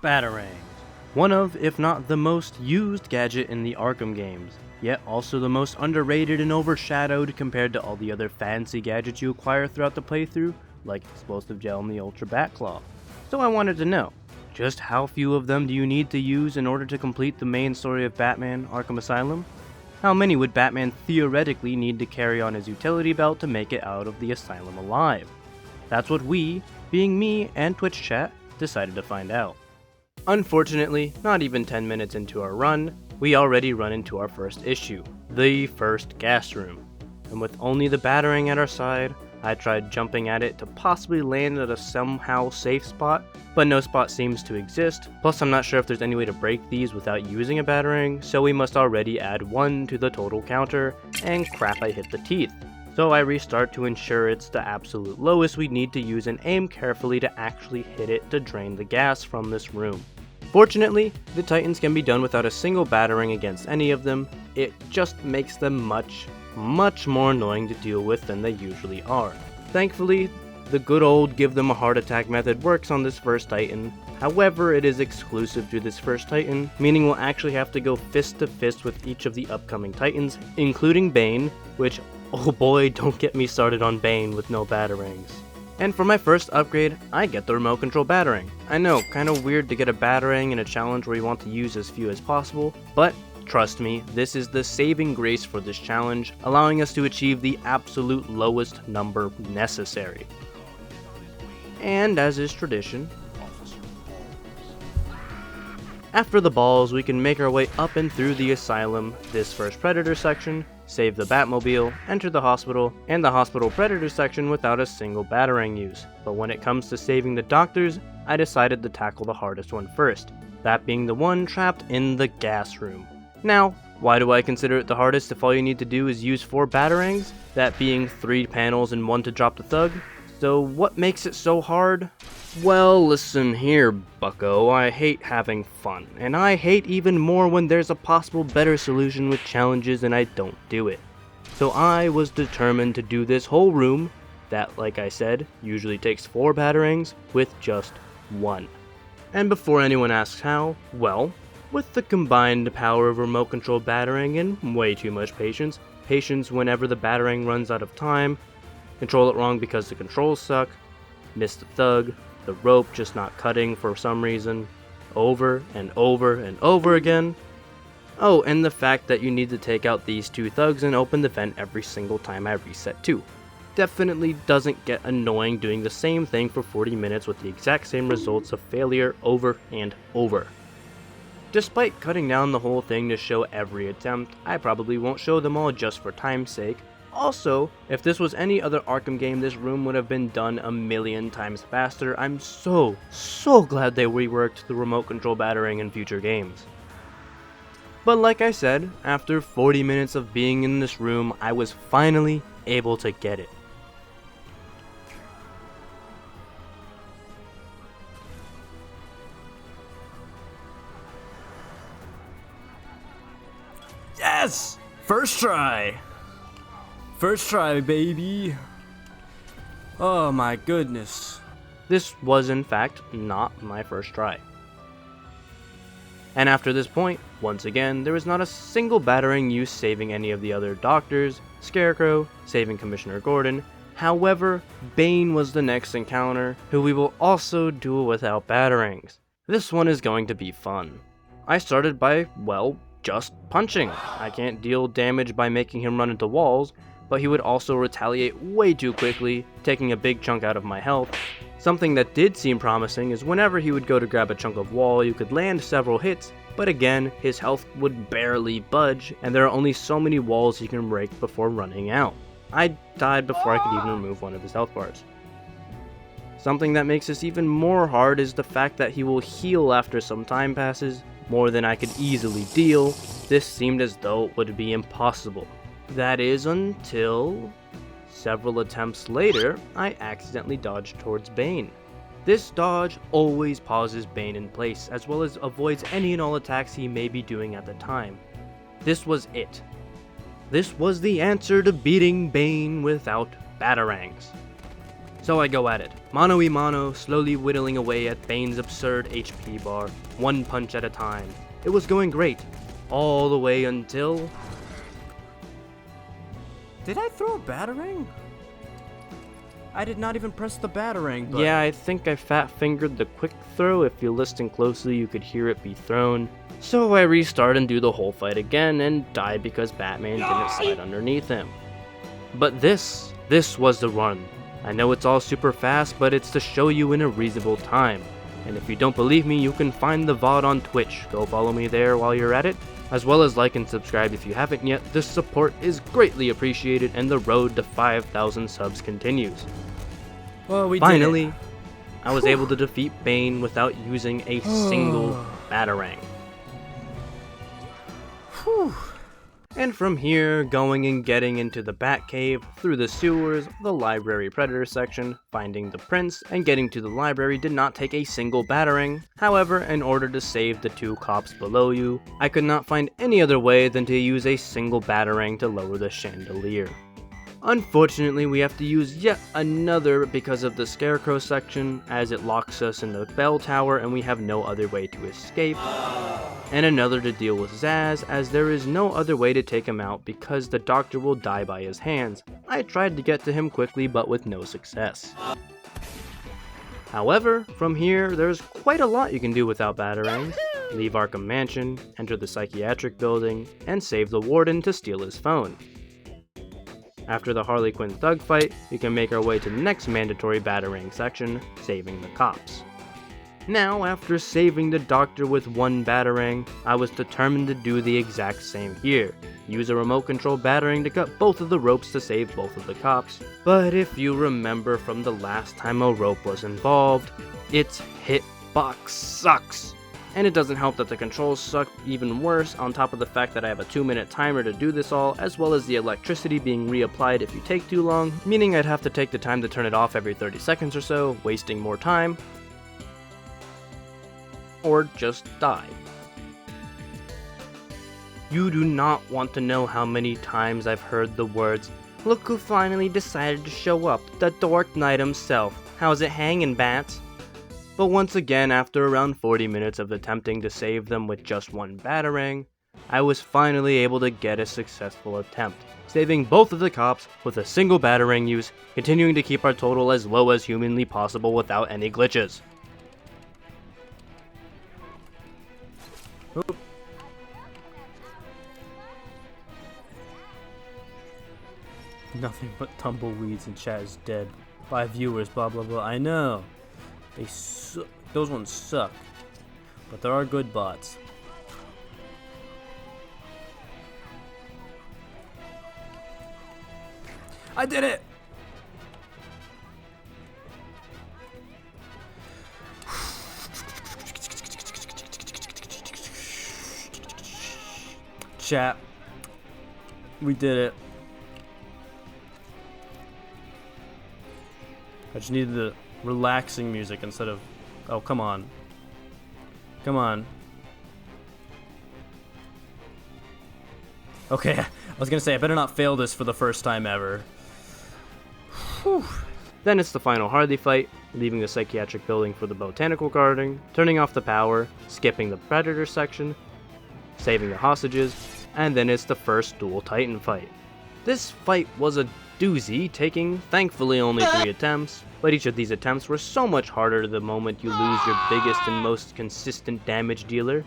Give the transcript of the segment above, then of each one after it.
Batarangs. One of, if not the most used gadget in the Arkham games, yet also the most underrated and overshadowed compared to all the other fancy gadgets you acquire throughout the playthrough, like Explosive Gel and the Ultra Bat Claw. So I wanted to know, just how few of them do you need to use in order to complete the main story of Batman: Arkham Asylum? How many would Batman theoretically need to carry on his utility belt to make it out of the asylum alive? That's what we, being me and Twitch chat, decided to find out. Unfortunately, not even 10 minutes into our run, we already run into our first issue, the first gas room. And with only the Batarang at our side, I tried jumping at it to possibly land at a somehow safe spot, but no spot seems to exist, plus I'm not sure if there's any way to break these without using a Batarang, so we must already add 1 to the total counter, and crap, I hit the teeth. So I restart to ensure it's the absolute lowest we need to use and aim carefully to actually hit it to drain the gas from this room. Fortunately, the Titans can be done without a single Batarang against any of them. It just makes them much more annoying to deal with than they usually are. Thankfully, the good old give them a heart attack method works on this first Titan. However, it is exclusive to this first Titan, meaning we'll actually have to go fist to fist with each of the upcoming Titans, including Bane, which, oh boy, don't get me started on Bane with no Batarangs. And for my first upgrade, I get the remote control Batarang. I know, kinda weird to get a Batarang in a challenge where you want to use as few as possible, but trust me, this is the saving grace for this challenge, allowing us to achieve the absolute lowest number necessary. And as is tradition, after the balls, we can make our way up and through the asylum, this first Predator section, save the Batmobile, enter the hospital, and the Hospital Predator section without a single Batarang use. But when it comes to saving the doctors, I decided to tackle the hardest one first, that being the one trapped in the gas room. Now, why do I consider it the hardest if all you need to do is use 4 Batarangs, that being 3 panels and 1 to drop the thug? So what makes it so hard? Well, listen here, bucko, I hate having fun, and I hate even more when there's a possible better solution with challenges and I don't do it. So I was determined to do this whole room, that, like I said, usually takes 4 Batarangs, with just 1. And before anyone asks how, well, with the combined power of remote control Batarang and way too much patience whenever the Batarang runs out of time, control it wrong because the controls suck, miss the thug, the rope just not cutting for some reason, over and over and over again. Oh, and the fact that you need to take out these 2 thugs and open the vent every single time I reset too. Definitely doesn't get annoying doing the same thing for 40 minutes with the exact same results of failure over and over. Despite cutting down the whole thing to show every attempt, I probably won't show them all just for time's sake. Also, if this was any other Arkham game, this room would have been done a million times faster. I'm so glad they reworked the remote control Batarang in future games. But like I said, after 40 minutes of being in this room, I was finally able to get it. Yes! First try! First try, baby! Oh my goodness. This was in fact not my first try. And after this point, once again, there was not a single Batarang use saving any of the other doctors, Scarecrow, saving Commissioner Gordon. However, Bane was the next encounter, who we will also duel without Batarangs. This one is going to be fun. I started by, well, just punching. I can't deal damage by making him run into walls, but he would also retaliate way too quickly, taking a big chunk out of my health. Something that did seem promising is whenever he would go to grab a chunk of wall, you could land several hits, but again, his health would barely budge, and there are only so many walls he can break before running out. I died before I could even remove one of his health bars. Something that makes this even more hard is the fact that he will heal after some time passes, more than I could easily deal. This seemed as though it would be impossible. That is until several attempts later, I accidentally dodged towards Bane. This dodge always pauses Bane in place, as well as avoids any and all attacks he may be doing at the time. This was it. This was the answer to beating Bane without Batarangs. So I go at it, mano y mano, slowly whittling away at Bane's absurd HP bar, one punch at a time. It was going great, all the way until... Did I throw a Batarang? I did not even press the Batarang button. Yeah, I think I fat-fingered the quick throw. If you listen closely, you could hear it be thrown. So I restart and do the whole fight again and die because Batman didn't slide underneath him. But this was the run. I know it's all super fast, but it's to show you in a reasonable time. And if you don't believe me, you can find the VOD on Twitch. Go follow me there while you're at it. As well as like and subscribe if you haven't yet. This support is greatly appreciated and the road to 5,000 subs continues. Well, Finally, I was able to defeat Bane without using a single Batarang. And from here, going and getting into the Batcave, through the sewers, the library predator section, finding the prince, and getting to the library did not take a single Batarang. However, in order to save the two cops below you, I could not find any other way than to use a single Batarang to lower the chandelier. Unfortunately, we have to use yet another because of the Scarecrow section, as it locks us in the bell tower and we have no other way to escape. And another to deal with Zaz, as there is no other way to take him out because the doctor will die by his hands. I tried to get to him quickly but with no success. However, from here, there's quite a lot you can do without Batarangs. Leave Arkham Mansion, enter the psychiatric building, and save the warden to steal his phone. After the Harley Quinn thug fight, we can make our way to the next mandatory Batarang section, saving the cops. Now, after saving the doctor with one Batarang, I was determined to do the exact same here. Use a remote control Batarang to cut both of the ropes to save both of the cops. But if you remember from the last time a rope was involved, its hitbox sucks. And it doesn't help that the controls suck even worse, on top of the fact that I have a 2-minute timer to do this all, as well as the electricity being reapplied if you take too long, meaning I'd have to take the time to turn it off every 30 seconds or so, wasting more time, or just die. You do not want to know how many times I've heard the words, "Look who finally decided to show up, the Dark Knight himself. How's it hanging, bats?" But once again, after around 40 minutes of attempting to save them with just one Batarang, I was finally able to get a successful attempt, saving both of the cops with a single Batarang use, continuing to keep our total as low as humanly possible without any glitches. Oop. Nothing but tumbleweeds and chat is dead. 5 viewers, blah blah blah. I know. They suck. Those ones suck. But there are good bots. I did it! Chat. We did it. I just needed the relaxing music instead of... Oh, come on. Come on. Okay, I was gonna say, I better not fail this for the first time ever. Whew. Then it's the final Harley fight, leaving the psychiatric building for the botanical garden, turning off the power, skipping the predator section, saving the hostages, and then it's the first Dule Titan fight. This fight was a doozy, taking thankfully only 3 attempts, but each of these attempts were so much harder the moment you lose your biggest and most consistent damage dealer,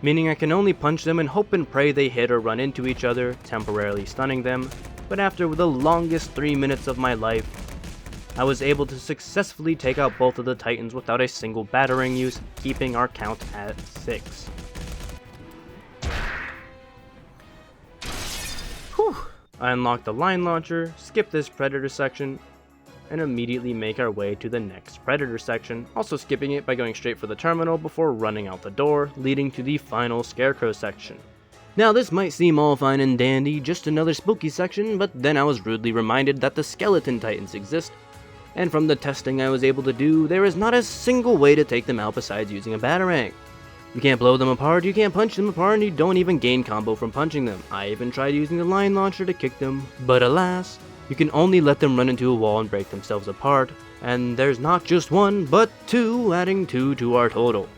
meaning I can only punch them and hope and pray they hit or run into each other, temporarily stunning them, but after the longest 3 minutes of my life, I was able to successfully take out both of the Titans without a single Batarang use, keeping our count at 6. Whew. I unlock the line launcher, skip this predator section, and immediately make our way to the next predator section, also skipping it by going straight for the terminal before running out the door, leading to the final Scarecrow section. Now this might seem all fine and dandy, just another spooky section, but then I was rudely reminded that the Skeleton Titans exist, and from the testing I was able to do, there is not a single way to take them out besides using a Batarang. You can't blow them apart, you can't punch them apart, and you don't even gain combo from punching them. I even tried using the line launcher to kick them, but alas, You can only let them run into a wall and break themselves apart, and there's not just one, but two, adding 2 to our total.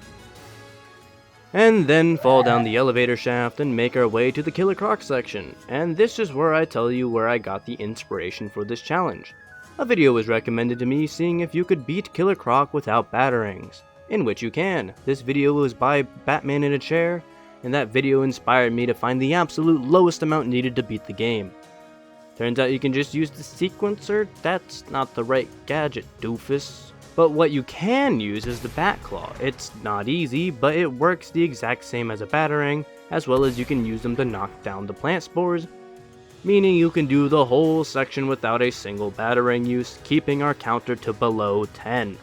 And then fall down the elevator shaft and make our way to the Killer Croc section, and this is where I tell you where I got the inspiration for this challenge. A video was recommended to me seeing if you could beat Killer Croc without Batarangs, in which you can. This video was by Batman in a Chair, and that video inspired me to find the absolute lowest amount needed to beat the game. Turns out you can just use the sequencer. That's not the right gadget, doofus. But what you can use is the Bat Claw. It's not easy, but it works the exact same as a Batarang, as well as you can use them to knock down the plant spores, meaning you can do the whole section without a single Batarang use, keeping our counter to below 10.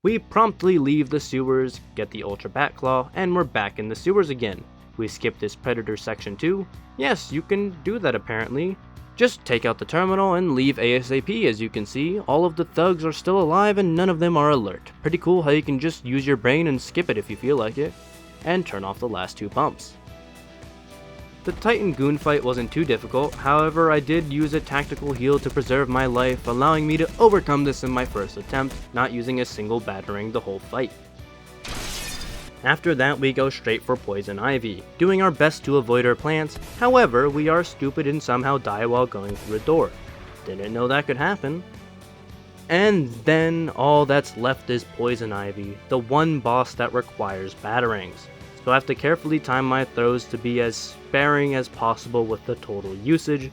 We promptly leave the sewers, get the Ultra Bat Claw, and we're back in the sewers again. We skip this Predator section too. Yes, you can do that apparently. Just take out the terminal and leave ASAP. As you can see, all of the thugs are still alive and none of them are alert. Pretty cool how you can just use your brain and skip it if you feel like it. And turn off the last 2 pumps. The Titan Goon fight wasn't too difficult, however I did use a tactical heal to preserve my life, allowing me to overcome this in my first attempt, not using a single Batarang the whole fight. After that we go straight for Poison Ivy, doing our best to avoid her plants. However, we are stupid and somehow die while going through a door. Didn't know that could happen. And then all that's left is Poison Ivy, the one boss that requires Batarangs. So I have to carefully time my throws to be as sparing as possible with the total usage.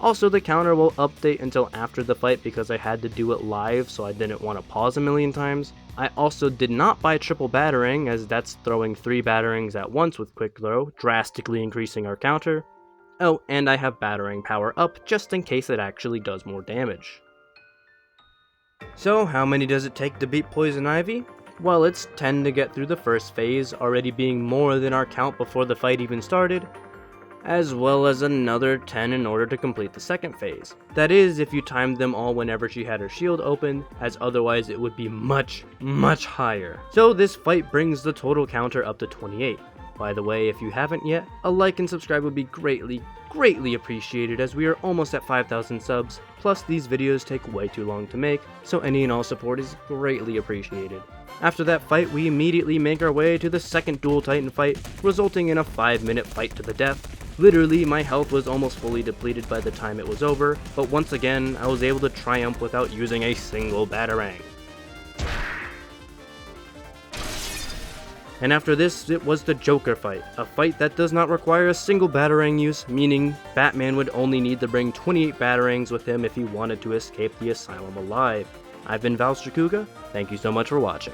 Also, the counter will update until after the fight because I had to do it live, so I didn't want to pause a million times. I also did not buy triple Batarang, as that's throwing 3 Batarangs at once with quick throw, drastically increasing our counter. Oh, and I have Batarang power up just in case it actually does more damage. So how many does it take to beat Poison Ivy? Well, it's 10 to get through the first phase, already being more than our count before the fight even started, as well as another 10 in order to complete the second phase. That is, if you timed them all whenever she had her shield open, as otherwise it would be much higher. So this fight brings the total counter up to 28. By the way, if you haven't yet, a like and subscribe would be greatly appreciated, as we are almost at 5,000 subs, plus these videos take way too long to make, so any and all support is greatly appreciated. After that fight, we immediately make our way to the second Dual Titan fight, resulting in a 5-minute fight to the death. Literally, my health was almost fully depleted by the time it was over, but once again, I was able to triumph without using a single Batarang. And after this, it was the Joker fight, a fight that does not require a single Batarang use, meaning Batman would only need to bring 28 Batarangs with him if he wanted to escape the asylum alive. I've been Valstracuga, thank you so much for watching.